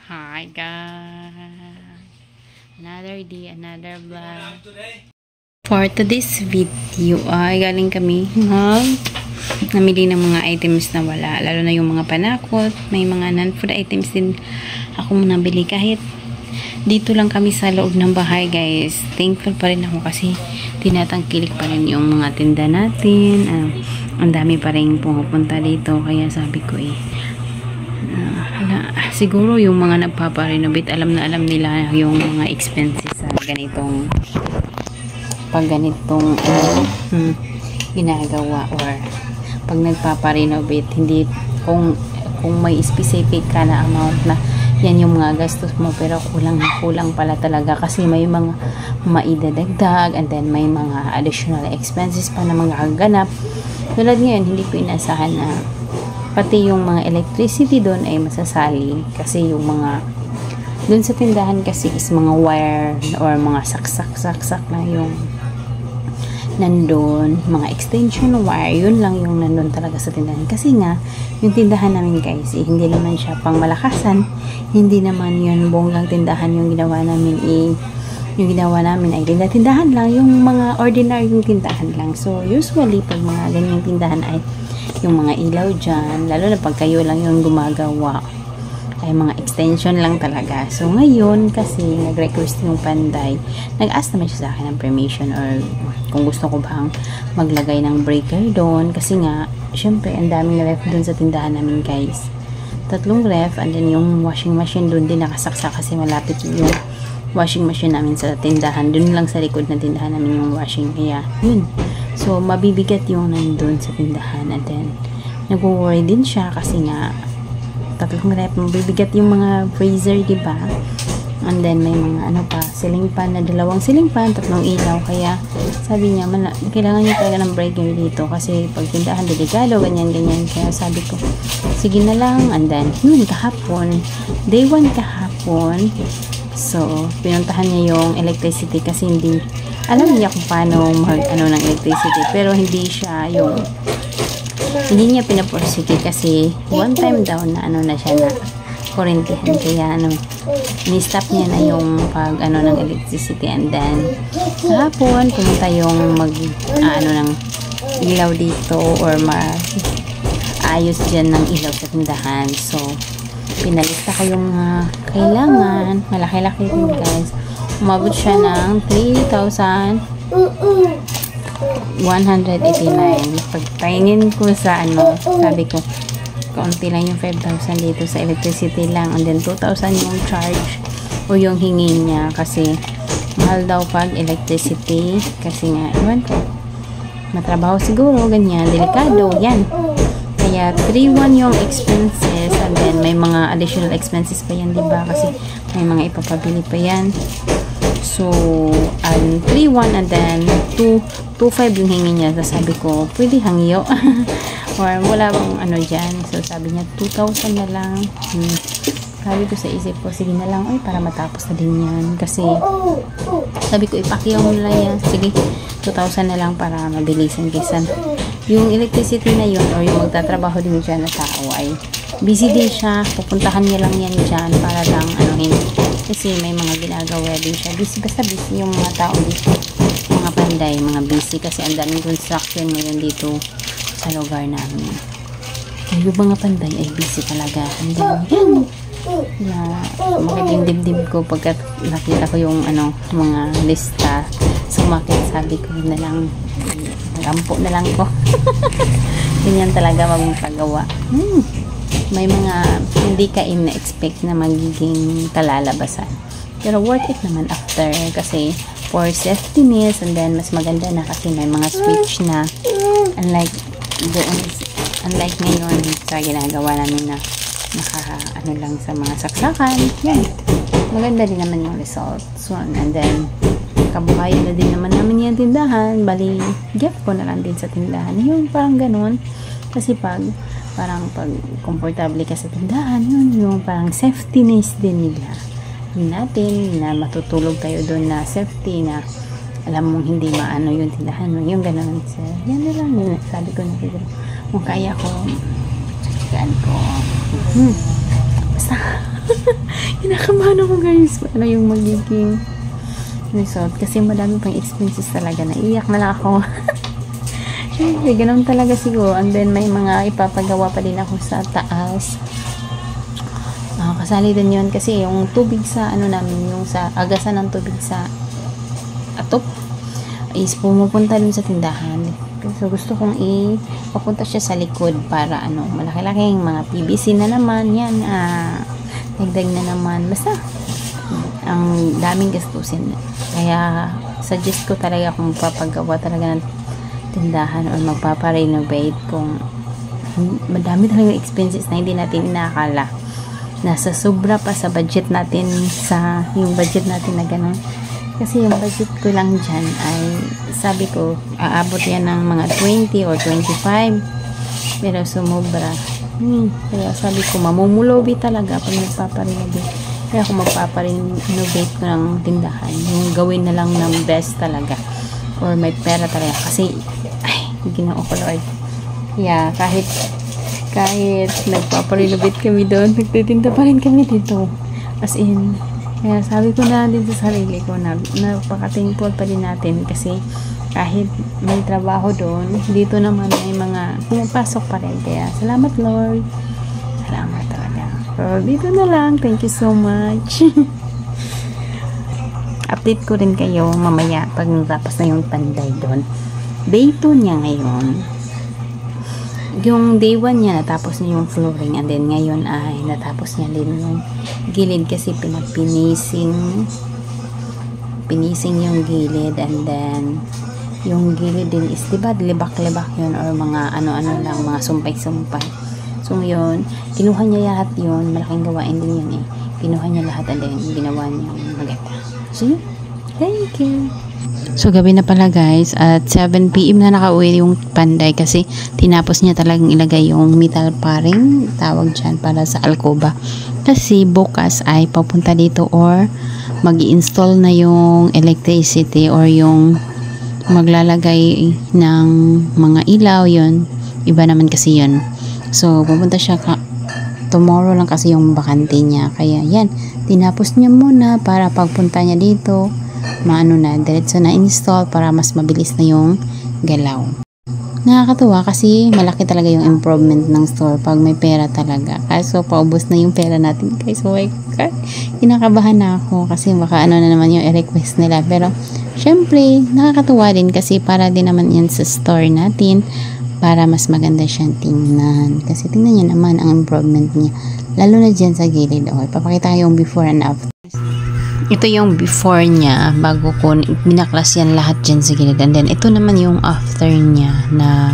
Hi guys, another day, another vlog. For today's video ay galing kami namili ng mga items na wala, lalo na yung mga panakot. May mga non-food items din ako nabili kahit dito lang kami sa loob ng bahay guys. Thankful pa rin ako kasi tinatangkilik pa rin yung mga tinda natin. Ang dami pa rin pumupunta dito, kaya sabi ko siguro yung mga nagpaparenovate alam na alam nila yung mga expenses sa ganitong ginagawa, or pag nagpaparenovate, hindi kung may specific ka na amount na yan yung mga gastos mo, pero kulang pala talaga kasi may mga maidadagdag and then may mga additional expenses pa na mga kaganap. Tulad ngayon, hindi ko inasahan na pati yung mga electricity doon ay masasali kasi yung mga doon sa tindahan kasi is mga wire or mga saksak na yung nandun, mga extension wire, yun lang yung nandun talaga sa tindahan. Kasi nga, yung tindahan namin guys, hindi naman siya pang malakasan, hindi naman yun bonggang tindahan yung ginawa namin yung ginawa namin ay tindahan lang, yung mga ordinary yung tindahan lang. So, usually, pag mga ganyang tindahan ay yung mga ilaw dyan, lalo na pag kayo lang yung gumagawa, ay mga extension lang talaga. So, ngayon, kasi nag-request yung Panday, nag-ask naman siya sa akin ng permission or kung gusto ko bang maglagay ng breaker doon. Kasi nga, syempre, ang daming ref doon sa tindahan namin guys. 3 ref, and then yung washing machine doon din nakasaksa kasi malapit yung washing machine namin sa tindahan. Doon lang sa likod ng tindahan namin yung washing. Kaya, yun. So, mabibigat yung nandun sa tindahan. And then, nag-worry din siya kasi nga 3 rep, mabibigat yung mga freezer, diba? And then, may mga ceiling fan na 2 ceiling fan, 3 ilaw. Kaya, sabi niya, kailangan niya talaga ng breaker dito kasi pag tindahan, delikado, ganyan. Kaya sabi ko, sige na lang. And then, yun, kahapon, day 1 kahapon, so, pinuntahan niya yung electricity kasi hindi alam niya kung paano ng electricity, pero hindi niya pinapursige kasi one time daw na na siya na kurentihan, kaya ni-stop niya na yung pag ng electricity. And then kahapon pumunta yung ng ilaw dito or ayos dyan ng ilaw sa tindahan. So pinalista ko yung kailangan, malaki-laki din guys. Umabot siya ng 3,189. Pagpaingin ko sa sabi ko, kaunti lang yung 5,000 dito sa electricity lang. And then 2,000 yung charge o yung hingin niya kasi mahal daw pag electricity. Kasi nga, iwan ko, matrabaho siguro, ganyan, delikado, yan. Kaya 3,1 yung expenses, and then may mga additional expenses pa yan, diba? Kasi may mga ipapabili pa yan. So, 3,1 and then 2,5 yung hingi niya. So, sabi ko, pwede hangyo. Or wala bang dyan. So, sabi niya, 2,000 na lang. Sabi ko sa isip ko, sige na lang, para matapos na din yan. Kasi, sabi ko, ipakyaw mo na yan. Sige, 2,000 na lang para mabilisan kaysa yung electricity na yun or yung magtatrabaho din dyan na tao ay busy din siya. Pupuntahan niya lang yan dyan para lang kasi may mga ginagawa din siya. Basta busy yung mga tao dito. Mga Panday, mga busy kasi ang daming construction ngayon dito sa lugar namin. Yung mga Panday ay busy talaga. And then, makit yung dibdib ko pagkat nakita ko yung mga lista. Sumakit, sabi ko na lang, rampo na lang ko. Ganyan talaga magpagawa. May mga hindi ka na-expect na magiging kalalabasan. Pero worth it naman after kasi for safetyness, and then mas maganda na kasi may mga switch na unlike ngayon sa ginagawa namin na lang sa mga saksakan. Yan. Maganda din naman yung result. So, and then kabuhayan na din naman namin yung tindahan. Bali, gift ko na lang din sa tindahan. Yung parang ganun. Kasi pag comfortable ka sa tindahan, yung parang safetyness din nila. Yun natin, na matutulog kayo doon na safety, na alam mong hindi maano yung tindahan mo. Yung ganun. So, yan na lang. Sabi ko na kung kaya ko, basta Kinakabahan ako guys. Ano yung magiging result. Kasi madami pang expenses talaga. Naiyak na lang ako. Siyempre, ganun talaga siguro. And then, may mga ipapagawa pa din ako sa taas. Kasali din yun. Kasi yung tubig sa, ano namin, yung sa agasan ng tubig sa atop, is pumupunta dun sa tindahan. So, gusto kong ipapunta siya sa likod para, ano, malaki-laking mga PVC na naman. Yan, dagdag na naman. Basta, ang daming gastusin. Kaya, suggest ko talaga kung papagawa talaga ng tindahan or magpaparenovate kung madami talaga expenses na hindi natin inakala. Nasa sobra pa sa budget natin, sa yung budget natin na gano'n. Kasi yung budget ko lang dyan ay, sabi ko, aabot yan ng mga 20 or 25. Pero sumobra. Kaya sabi ko, mamumulobi talaga pag nagpaparenovate. Kaya kung magpaparenovate ko ng tindahan, yung gawin na lang ng best talaga. Or may pera talaga. Kasi, Ginoo ko Lord. Yeah, kahit nagpaparenovate kami doon, nagtitinda pa rin kami dito. As in, kaya sabi ko na din sa sarili ko na napaka-thankful pa din natin kasi kahit may trabaho doon, dito naman may mga pumapasok pa rin. Kaya salamat Lord. Salamat talaga. So, dito na lang. Thank you so much. Update ko rin kayo mamaya pag natapos na yung panday doon. Day 2 niya ngayon. Yung day 1 niya natapos na yung flooring, and then ngayon ay natapos niya din yung gilid kasi pinising yung gilid, and then yung gilid din is diba libak-libak yun or mga ano-ano lang, mga sumpay-sumpay. So yun, kinuha niya lahat yun, malaking gawain din yun kinuha niya lahat and then ginawa niya maganda. So yun, thank you. So, gabi na pala guys, at 7 PM na nakauwi yung panday kasi tinapos niya talagang ilagay yung metal paring, tawag dyan, para sa alcoba. Kasi bukas ay papunta dito or mag-i-install na yung electricity or yung maglalagay ng mga ilaw, yun. Iba naman kasi yun. So, pupunta siya tomorrow lang kasi yung bakante niya. Kaya yan, tinapos niya muna para pagpunta niya dito, diretso na install para mas mabilis na yung galaw. Nakakatuwa kasi malaki talaga yung improvement ng store pag may pera talaga. Kaso paubos na yung pera natin guys. Oh my God, kinakabahan na ako kasi baka na naman yung i-request nila. Pero syempre nakakatuwa din kasi para din naman yan sa store natin, para mas maganda siyang tingnan. Kasi tingnan niyo naman ang improvement niya, lalo na dyan sa gilid. Okay, papakita ko yung before and after. Ito yung before niya, bago ko binaklas yan lahat dyan sa gilid. And then, ito naman yung after niya na